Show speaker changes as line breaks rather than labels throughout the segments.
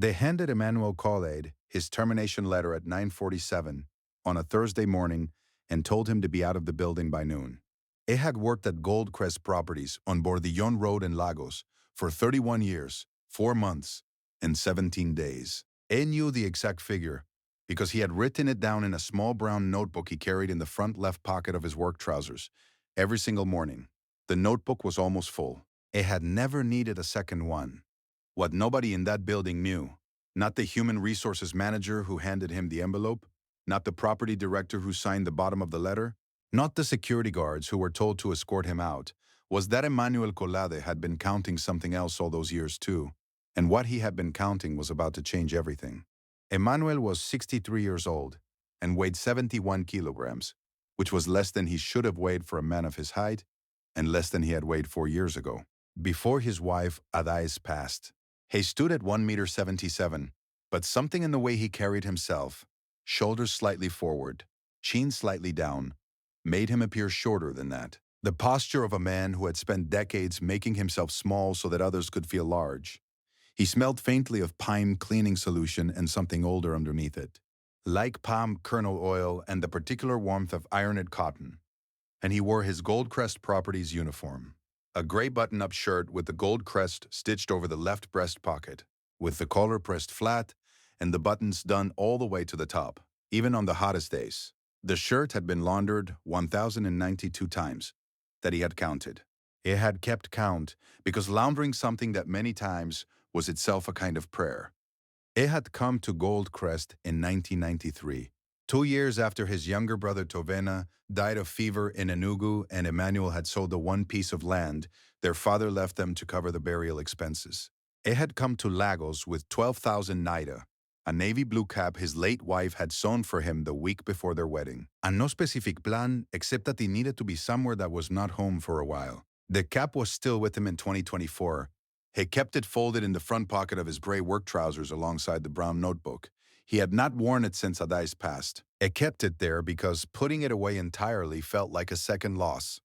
They handed Emmanuel Khaled his termination letter at 9:47 on a Thursday morning and told him to be out of the building by noon. He had worked at Goldcrest Properties on Bordillon Road in Lagos for 31 years, 4 months, and 17 days. He knew the exact figure because he had written it down in a small brown notebook he carried in the front left pocket of his work trousers every single morning. The notebook was almost full. He had never needed a second one. What nobody in that building knew, not the human resources manager who handed him the envelope, not the property director who signed the bottom of the letter, not the security guards who were told to escort him out, was that Emmanuel Collade had been counting something else all those years too, and what he had been counting was about to change everything. Emmanuel was 63 years old and weighed 71 kilograms, which was less than he should have weighed for a man of his height and less than he had weighed 4 years ago. Before his wife, Adais, passed, he stood at 1 meter 77, but something in the way he carried himself, shoulders slightly forward, chin slightly down, made him appear shorter than that. The posture of a man who had spent decades making himself small so that others could feel large. He smelled faintly of pine cleaning solution and something older underneath it, like palm kernel oil and the particular warmth of ironed cotton. And he wore his Goldcrest Properties uniform. A gray button-up shirt with the gold crest stitched over the left breast pocket, with the collar pressed flat and the buttons done all the way to the top, even on the hottest days. The shirt had been laundered 1,092 times, that he had counted. He had kept count because laundering something that many times was itself a kind of prayer. He had come to Goldcrest in 1993. 2 years after his younger brother Tovena died of fever in Enugu and Emmanuel had sold the one piece of land their father left them to cover the burial expenses. He had come to Lagos with 12,000 naira, a navy blue cap his late wife had sewn for him the week before their wedding. And no specific plan except that he needed to be somewhere that was not home for a while. The cap was still with him in 2024. He kept it folded in the front pocket of his gray work trousers alongside the brown notebook. He had not worn it since Adais passed. He kept it there because putting it away entirely felt like a second loss.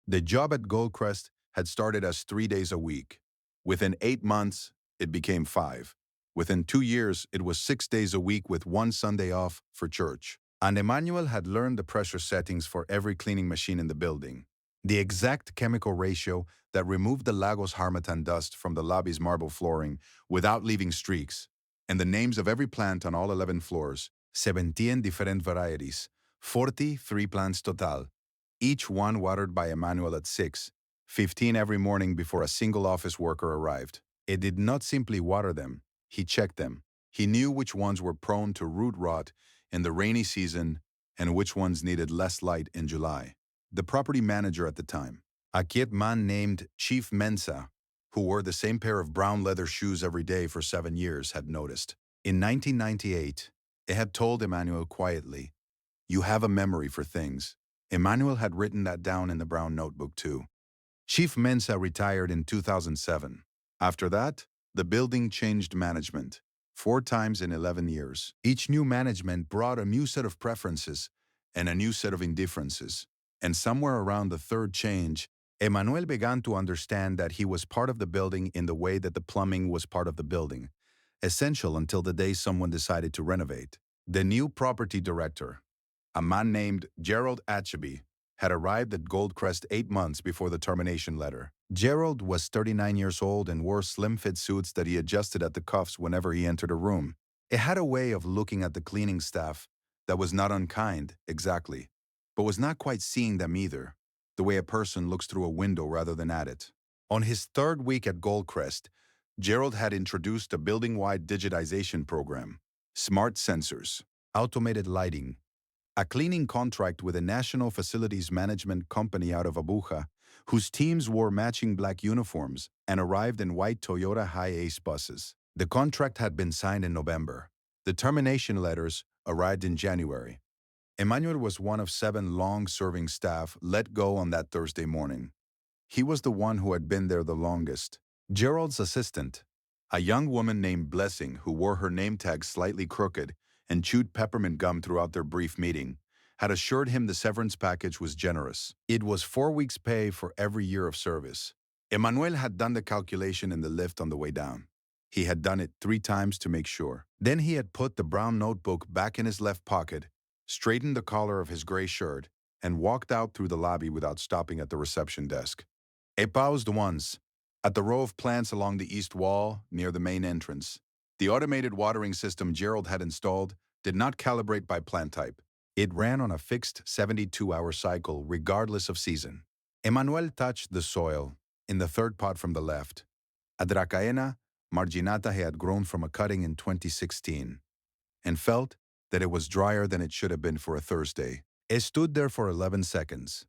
The job at Goldcrest had started as 3 days a week. Within 8 months, it became 5. Within 2 years, it was 6 days a week with one Sunday off for church. And Emmanuel had learned the pressure settings for every cleaning machine in the building, the exact chemical ratio that removed the Lagos Harmattan dust from the lobby's marble flooring without leaving streaks, and the names of every plant on all 11 floors, 17 different varieties, 43 plants total, each one watered by Emmanuel at 6, 15 every morning before a single office worker arrived. He did not simply water them, he checked them. He knew which ones were prone to root rot in the rainy season and which ones needed less light in July. The property manager at the time, a kid man named Chief Mensa, who wore the same pair of brown leather shoes every day for 7 years, had noticed. In 1998, he had told Emmanuel quietly, "You have a memory for things." Emmanuel had written that down in the brown notebook too. Chief Mensa retired in 2007. After that, the building changed management 4 times in 11 years. Each new management brought a new set of preferences and a new set of indifferences. And somewhere around the third change, Emmanuel began to understand that he was part of the building in the way that the plumbing was part of the building, essential until the day someone decided to renovate. The new property director, a man named Gerald Achebe, had arrived at Goldcrest 8 months before the termination letter. Gerald was 39 years old and wore slim-fit suits that he adjusted at the cuffs whenever he entered a room. He had a way of looking at the cleaning staff that was not unkind, exactly, but was not quite seeing them either, the way a person looks through a window rather than at it. On his 3rd week at Goldcrest, Gerald had introduced a building-wide digitization program, smart sensors, automated lighting, a cleaning contract with a national facilities management company out of Abuja, whose teams wore matching black uniforms and arrived in white Toyota Hi-Ace buses. The contract had been signed in November. The termination letters arrived in January. Emmanuel was one of 7 long-serving staff let go on that Thursday morning. He was the one who had been there the longest. Gerald's assistant, a young woman named Blessing who wore her name tag slightly crooked and chewed peppermint gum throughout their brief meeting, had assured him the severance package was generous. It was 4 weeks' pay for every year of service. Emmanuel had done the calculation in the lift on the way down. He had done it 3 times to make sure. Then he had put the brown notebook back in his left pocket, straightened the collar of his gray shirt, and walked out through the lobby without stopping at the reception desk. He paused once, at the row of plants along the east wall near the main entrance. The automated watering system Gerald had installed did not calibrate by plant type. It ran on a fixed 72-hour cycle regardless of season. Emmanuel touched the soil in the third pot from the left. A Dracaena marginata had grown from a cutting in 2016 and felt that it was drier than it should have been for a Thursday. It stood there for 11 seconds.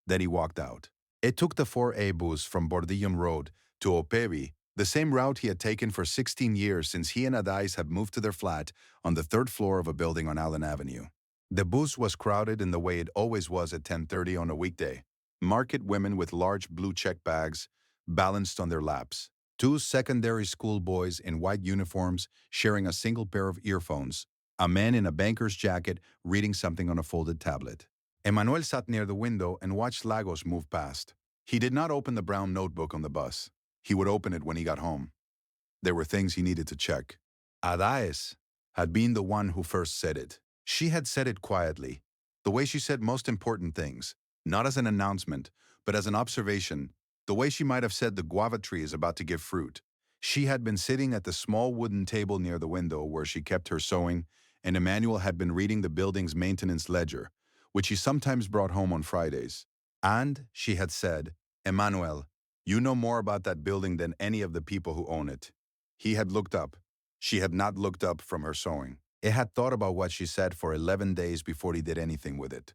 Then he walked out. It took the 4A bus from Bordillon Road to Opevi, the same route he had taken for 16 years since he and Adais had moved to their flat on the third floor of a building on Allen Avenue. The bus was crowded in the way it always was at 10:30 on a weekday. Market women with large blue check bags balanced on their laps. 2 secondary school boys in white uniforms sharing a single pair of earphones. A man in a banker's jacket reading something on a folded tablet. Emmanuel sat near the window and watched Lagos move past. He did not open the brown notebook on the bus. He would open it when he got home. There were things he needed to check. Adais had been the one who first said it. She had said it quietly, the way she said most important things, not as an announcement, but as an observation, the way she might have said the guava tree is about to give fruit. She had been sitting at the small wooden table near the window where she kept her sewing, and Emmanuel had been reading the building's maintenance ledger, which he sometimes brought home on Fridays. And she had said, "Emmanuel, you know more about that building than any of the people who own it." He had looked up. She had not looked up from her sewing. He had thought about what she said for 11 days before he did anything with it.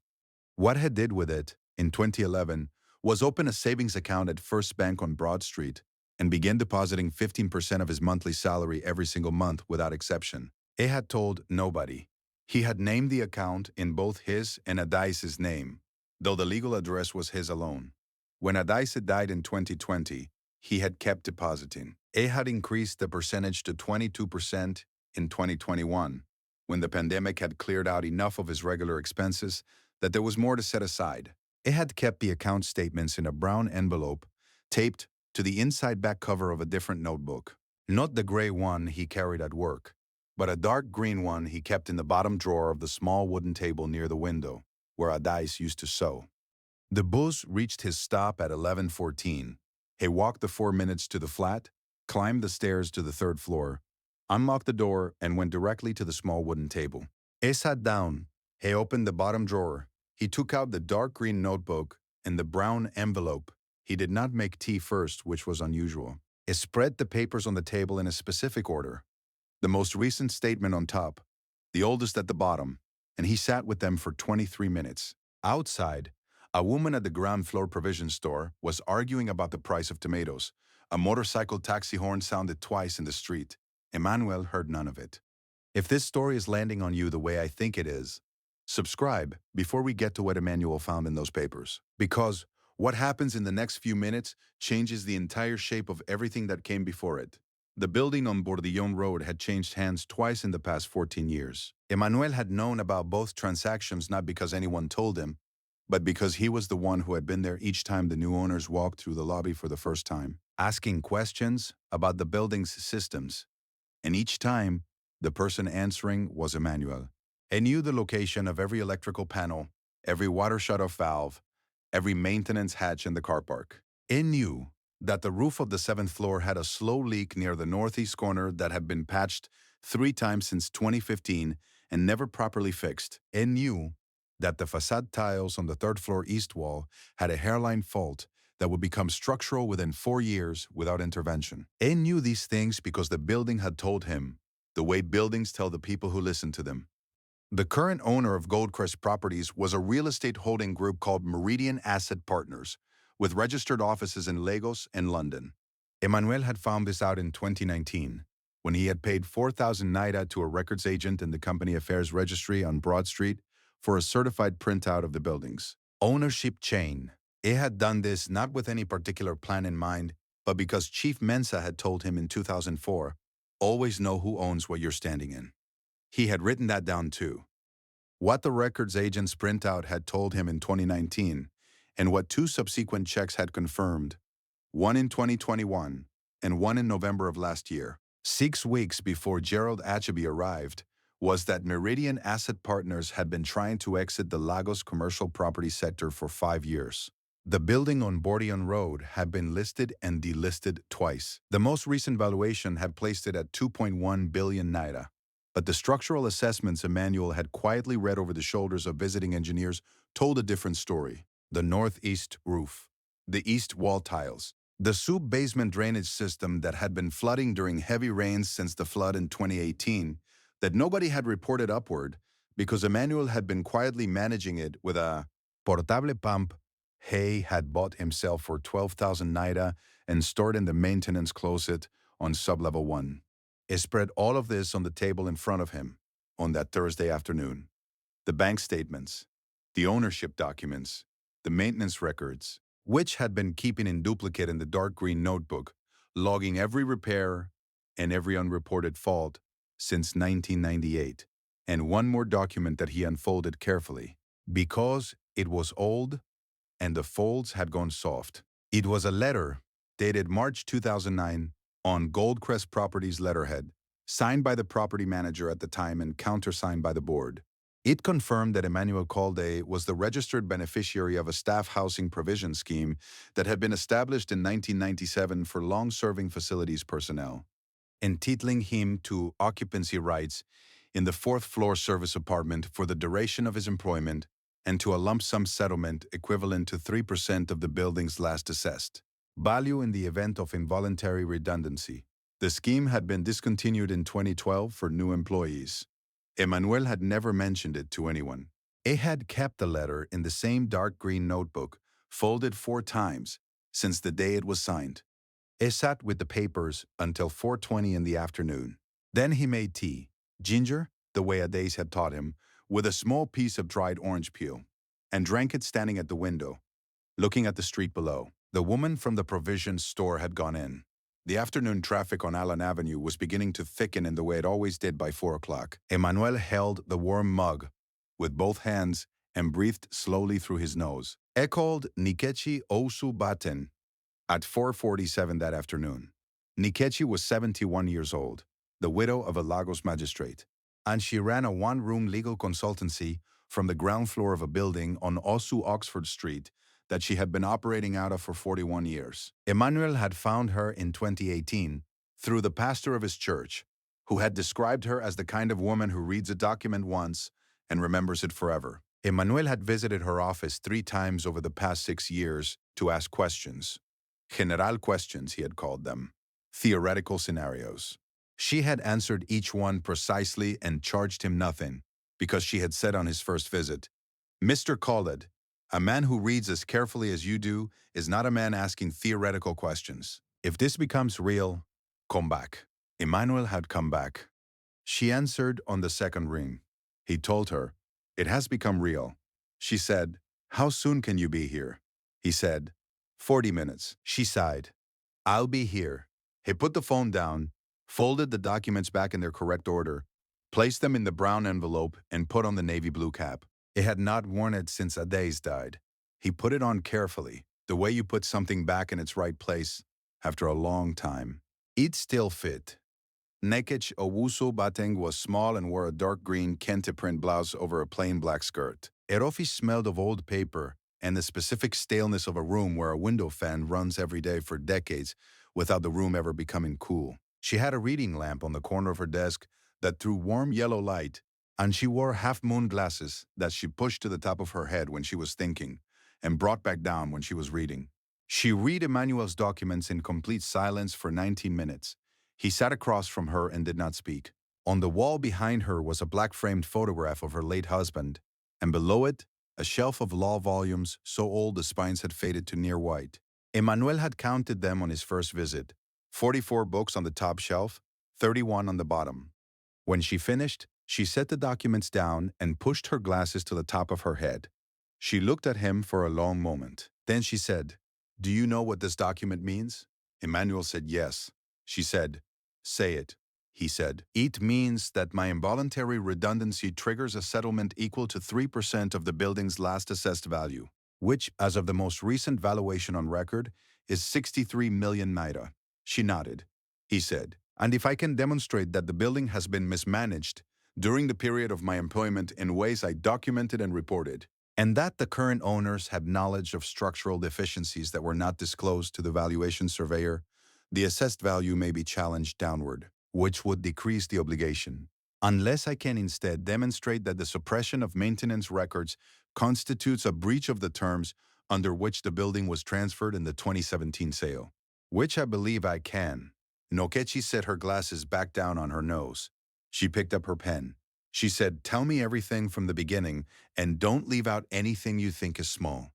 What he did with it, in 2011, was open a savings account at First Bank on Broad Street and began depositing 15% of his monthly salary every single month without exception. He had told nobody. He had named the account in both his and Adais's name, though the legal address was his alone. When Adais died in 2020, he had kept depositing. He had increased the percentage to 22% in 2021, when the pandemic had cleared out enough of his regular expenses that there was more to set aside. He had kept the account statements in a brown envelope, taped to the inside back cover of a different notebook. Not the gray one he carried at work, but a dark green one he kept in the bottom drawer of the small wooden table near the window, where Adais used to sew. The bus reached his stop at 11:14. He walked the 4 minutes to the flat, climbed the stairs to the third floor, unlocked the door, and went directly to the small wooden table. He sat down. He opened the bottom drawer. He took out the dark green notebook and the brown envelope. He did not make tea first, which was unusual. He spread the papers on the table in a specific order. The most recent statement on top, the oldest at the bottom, and he sat with them for 23 minutes. Outside, a woman at the ground floor provision store was arguing about the price of tomatoes. A motorcycle taxi horn sounded twice in the street. Emmanuel heard none of it. If this story is landing on you the way I think it is, subscribe before we get to what Emmanuel found in those papers. Because what happens in the next few minutes changes the entire shape of everything that came before it. The building on Bordillon Road had changed hands twice in the past 14 years. Emmanuel had known about both transactions not because anyone told him, but because he was the one who had been there each time the new owners walked through the lobby for the first time, asking questions about the building's systems. And each time, the person answering was Emmanuel. He knew the location of every electrical panel, every water shut-off valve, every maintenance hatch in the car park. He knew that the roof of the 7th floor had a slow leak near the northeast corner that had been patched 3 times since 2015 and never properly fixed. He knew that the facade tiles on the 3rd floor east wall had a hairline fault that would become structural within 4 years without intervention. He knew these things because the building had told him, the way buildings tell the people who listen to them. The current owner of Goldcrest Properties was a real estate holding group called Meridian Asset Partners, with registered offices in Lagos and London. Emmanuel had found this out in 2019, when he had paid 4,000 naira to a records agent in the company affairs registry on Broad Street for a certified printout of the building's ownership chain. He had done this not with any particular plan in mind, but because Chief Mensa had told him in 2004, always know who owns what you're standing in. He had written that down too. What the records agent's printout had told him in 2019, and what 2 subsequent checks had confirmed, one in 2021 and one in November of last year. 6 weeks before Gerald Achebe arrived, was that Meridian Asset Partners had been trying to exit the Lagos commercial property sector for 5 years. The building on Bordeon Road had been listed and delisted twice. The most recent valuation had placed it at 2.1 billion naira. But the structural assessments Emmanuel had quietly read over the shoulders of visiting engineers told a different story. The northeast roof, the east wall tiles, the sub-basement drainage system that had been flooding during heavy rains since the flood in 2018, that nobody had reported upward because Emmanuel had been quietly managing it with a portable pump Hay had bought himself for 12,000 naira and stored in the maintenance closet on sublevel 1. He spread all of this on the table in front of him on that Thursday afternoon. The bank statements, the ownership documents, the maintenance records, which had been keeping in duplicate in the dark green notebook, logging every repair and every unreported fault since 1998, and one more document that he unfolded carefully. Because it was old and the folds had gone soft. It was a letter dated March 2009 on Goldcrest Properties letterhead, signed by the property manager at the time and countersigned by the board. It confirmed that Emmanuel Calde was the registered beneficiary of a staff housing provision scheme that had been established in 1997 for long-serving facilities personnel, entitling him to occupancy rights in the fourth-floor service apartment for the duration of his employment and to a lump sum settlement equivalent to 3% of the building's last assessed value in the event of involuntary redundancy. The scheme had been discontinued in 2012 for new employees. Emmanuel had never mentioned it to anyone. He had kept the letter in the same dark green notebook, folded 4 times, since the day it was signed. He sat with the papers until 4:20 in the afternoon. Then he made tea, ginger, the way Adays had taught him, with a small piece of dried orange peel, and drank it standing at the window, looking at the street below. The woman from the provisions store had gone in. The afternoon traffic on Allen Avenue was beginning to thicken in the way it always did by 4 o'clock. Emmanuel held the warm mug with both hands and breathed slowly through his nose. He called Nkechi Osu Baten at 4:47 that afternoon. Nkechi was 71 years old, the widow of a Lagos magistrate, and she ran a one-room legal consultancy from the ground floor of a building on Osu Oxford Street that she had been operating out of for 41 years. Emmanuel had found her in 2018 through the pastor of his church, who had described her as the kind of woman who reads a document once and remembers it forever. Emmanuel had visited her office 3 times over the past 6 years to ask questions. General questions, he had called them. Theoretical scenarios. She had answered each one precisely and charged him nothing, because she had said on his first visit, "Mr. Khaled, a man who reads as carefully as you do is not a man asking theoretical questions. If this becomes real, come back." Emmanuel had come back. She answered on the second ring. He told her, "It has become real." She said, "How soon can you be here?" He said, 40 minutes. She sighed. "I'll be here." He put the phone down, folded the documents back in their correct order, placed them in the brown envelope, and put on the navy blue cap. He had not worn it since Adays died. He put it on carefully, the way you put something back in its right place after a long time. It still fit. Nekech Owusu Bateng was small and wore a dark green kente print blouse over a plain black skirt. Erofi smelled of old paper and the specific staleness of a room where a window fan runs every day for decades without the room ever becoming cool. She had a reading lamp on the corner of her desk that threw warm yellow light, and she wore half-moon glasses that she pushed to the top of her head when she was thinking and brought back down when she was reading. She read Emmanuel's documents in complete silence for 19 minutes. He sat across from her and did not speak. On the wall behind her was a black-framed photograph of her late husband, and below it, a shelf of law volumes so old the spines had faded to near white. Emmanuel had counted them on his first visit. 44 books on the top shelf, 31 on the bottom. When she finished, she set the documents down and pushed her glasses to the top of her head. She looked at him for a long moment. Then she said, "Do you know what this document means?" Emmanuel said yes. She said, "Say it." He said, "It means that my involuntary redundancy triggers a settlement equal to 3% of the building's last assessed value, which, as of the most recent valuation on record, is 63 million naira." She nodded. He said, And if I can demonstrate that the building has been mismanaged during the period of my employment in ways I documented and reported, and that the current owners had knowledge of structural deficiencies that were not disclosed to the valuation surveyor, the assessed value may be challenged downward, which would decrease the obligation. Unless I can instead demonstrate that the suppression of maintenance records constitutes a breach of the terms under which the building was transferred in the 2017 sale, which I believe I can. Nokechi set her glasses back down on her nose. She picked up her pen. She said, "Tell me everything from the beginning, and don't leave out anything you think is small."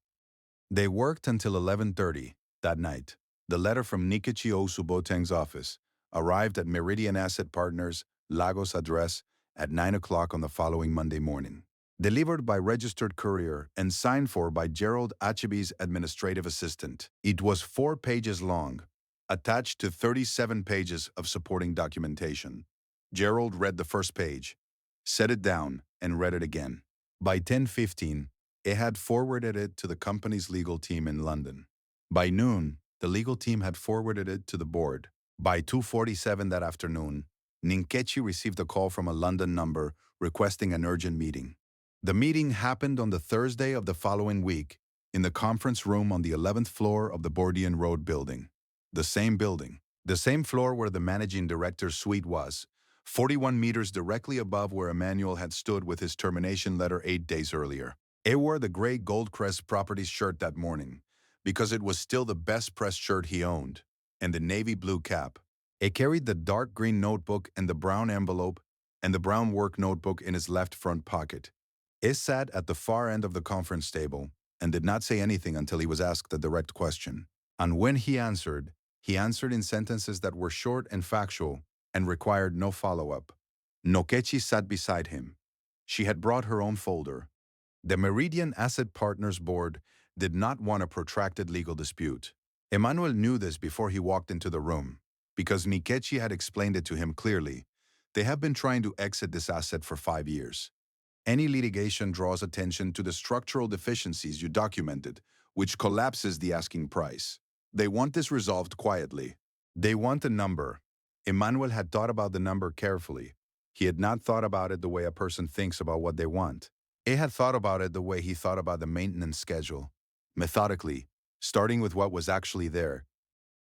They worked until 11:30 that night. The letter from Nikichi Osuboteng's office arrived at Meridian Asset Partners, Lagos address, at 9 o'clock on the following Monday morning. Delivered by registered courier and signed for by Gerald Achebe's administrative assistant. It was 4 pages long, attached to 37 pages of supporting documentation. Gerald read the first page, set it down, and read it again. By 10:15, it had forwarded it to the company's legal team in London. By noon, the legal team had forwarded it to the board. By 2:47 that afternoon, Ninkechi received a call from a London number requesting an urgent meeting. The meeting happened on the Thursday of the following week in the conference room on the 11th floor of the Bordeaux Road building. The same building, the same floor where the managing director's suite was, 41 meters directly above where Emmanuel had stood with his termination letter 8 days earlier. He wore the gray Goldcrest Properties shirt that morning because it was still the best pressed shirt he owned, and the navy blue cap. He carried the dark green notebook and the brown envelope and the brown work notebook in his left front pocket. He sat at the far end of the conference table and did not say anything until he was asked a direct question. And when he answered in sentences that were short and factual and required no follow-up. Nokechi sat beside him. She had brought her own folder. The Meridian Asset Partners Board did not want a protracted legal dispute. Emmanuel knew this before he walked into the room, because Nikechi had explained it to him clearly. They have been trying to exit this asset for 5 years. Any litigation draws attention to the structural deficiencies you documented, which collapses the asking price. They want this resolved quietly. They want a number. Emmanuel had thought about the number carefully. He had not thought about it the way a person thinks about what they want. He had thought about it the way he thought about the maintenance schedule, methodically, starting with what was actually there.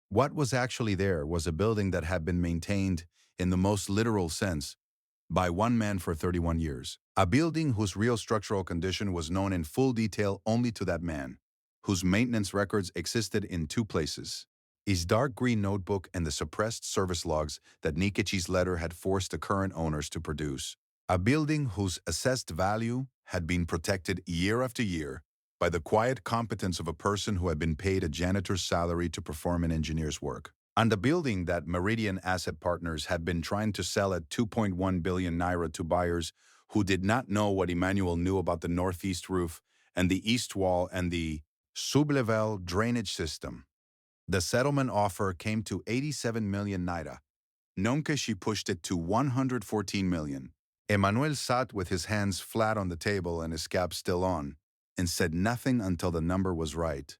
What was actually there was a building that had been maintained, in the most literal sense, by one man for 31 years. A building whose real structural condition was known in full detail only to that man, whose maintenance records existed in 2 places: his dark green notebook and the suppressed service logs that Nikechi's letter had forced the current owners to produce. A building whose assessed value had been protected year after year by the quiet competence of a person who had been paid a janitor's salary to perform an engineer's work. And a building that Meridian Asset Partners had been trying to sell at 2.1 billion naira to buyers who did not know what Emmanuel knew about the northeast roof and the east wall and the sublevel drainage system. The settlement offer came to 87 million naira. Nonkechi pushed it to 114 million. Emmanuel sat with his hands flat on the table and his cap still on, and said nothing until the number was right.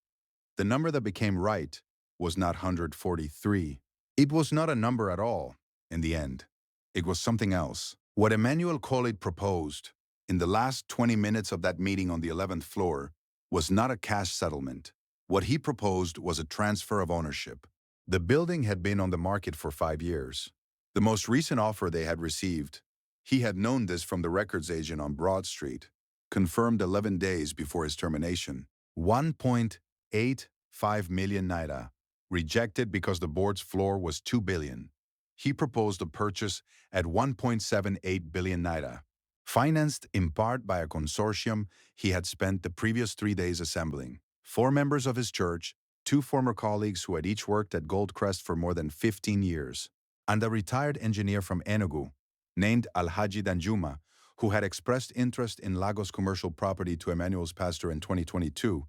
The number that became right was not 143. It was not a number at all, in the end. It was something else. What Emmanuel Khalid proposed, in the last 20 minutes of that meeting on the 11th floor, was not a cash settlement. What he proposed was a transfer of ownership. The building had been on the market for 5 years. The most recent offer they had received, he had known this from the records agent on Broad Street, confirmed 11 days before his termination. 1.85 million naira, rejected because the board's floor was 2 billion. He proposed a purchase at 1.78 billion naira, financed in part by a consortium he had spent the previous 3 days assembling. 4 members of his church, 2 former colleagues who had each worked at Goldcrest for more than 15 years, and a retired engineer from Enugu, named Alhaji Danjuma, who had expressed interest in Lagos commercial property to Emmanuel's pastor in 2022,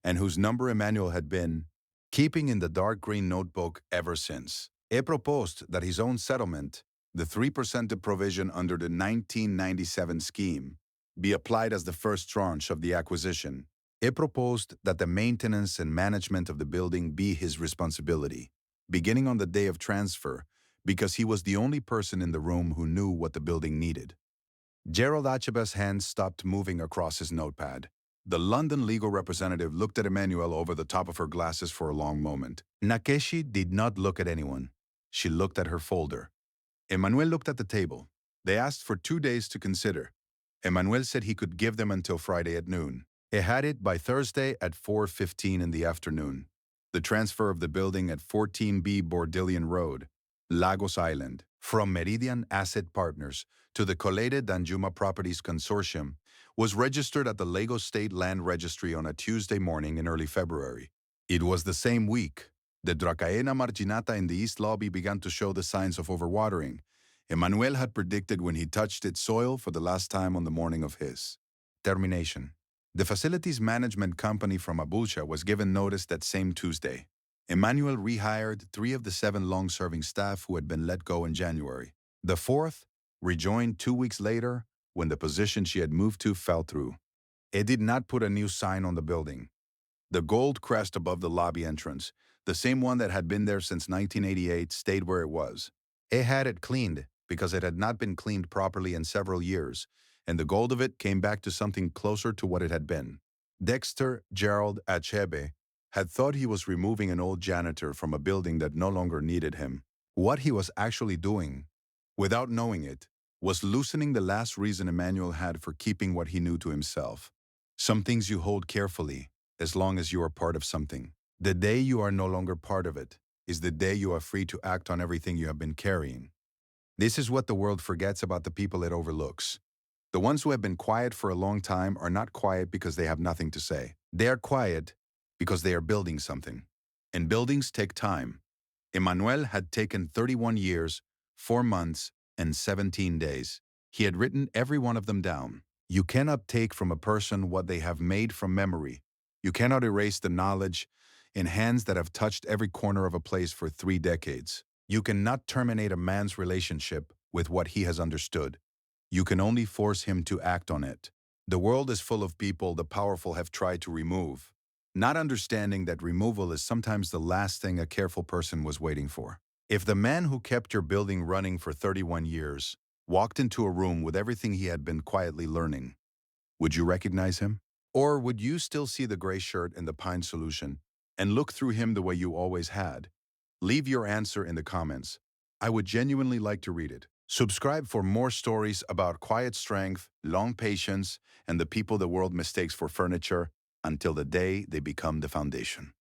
and whose number Emmanuel had been keeping in the dark green notebook ever since. He proposed that his own settlement, the 3% provision under the 1997 scheme, be applied as the first tranche of the acquisition. He proposed that the maintenance and management of the building be his responsibility, beginning on the day of transfer, because he was the only person in the room who knew what the building needed. Gerald Acheba's hands stopped moving across his notepad. The London legal representative looked at Emmanuel over the top of her glasses for a long moment. Nakeshi did not look at anyone. She looked at her folder. Emmanuel looked at the table. They asked for 2 days to consider. Emmanuel said he could give them until Friday at noon. He had it by Thursday at 4:15 in the afternoon. The transfer of the building at 14B Bordillion Road, Lagos Island, from Meridian Asset Partners to the Colede Danjuma Properties Consortium was registered at the Lagos State Land Registry on a Tuesday morning in early February. It was the same week. The Dracaena marginata in the East Lobby began to show the signs of overwatering. Emmanuel had predicted when he touched its soil for the last time on the morning of his termination. The facilities management company from Abuja was given notice that same Tuesday. Emmanuel rehired 3 of the 7 long-serving staff who had been let go in January. The 4th rejoined 2 weeks later when the position she had moved to fell through. It did not put a new sign on the building. The gold crest above the lobby entrance, the same one that had been there since 1988, stayed where it was. It had it cleaned because it had not been cleaned properly in several years, and the gold of it came back to something closer to what it had been. Dexter Gerald Achebe had thought he was removing an old janitor from a building that no longer needed him. What he was actually doing, without knowing it, was loosening the last reason Emmanuel had for keeping what he knew to himself. Some things you hold carefully, as long as you are part of something. The day you are no longer part of it is the day you are free to act on everything you have been carrying. This is what the world forgets about the people it overlooks. The ones who have been quiet for a long time are not quiet because they have nothing to say. They are quiet because they are building something. And buildings take time. Emmanuel had taken 31 years, 4 months, and 17 days. He had written every one of them down. You cannot take from a person what they have made from memory. You cannot erase the knowledge in hands that have touched every corner of a place for 3 decades. You cannot terminate a man's relationship with what he has understood. You can only force him to act on it. The world is full of people the powerful have tried to remove, not understanding that removal is sometimes the last thing a careful person was waiting for. If the man who kept your building running for 31 years walked into a room with everything he had been quietly learning, would you recognize him? Or would you still see the gray shirt and the pine solution and look through him the way you always had? Leave your answer in the comments. I would genuinely like to read it. Subscribe for more stories about quiet strength, long patience, and the people the world mistakes for furniture until the day they become the foundation.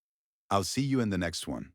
I'll see you in the next one.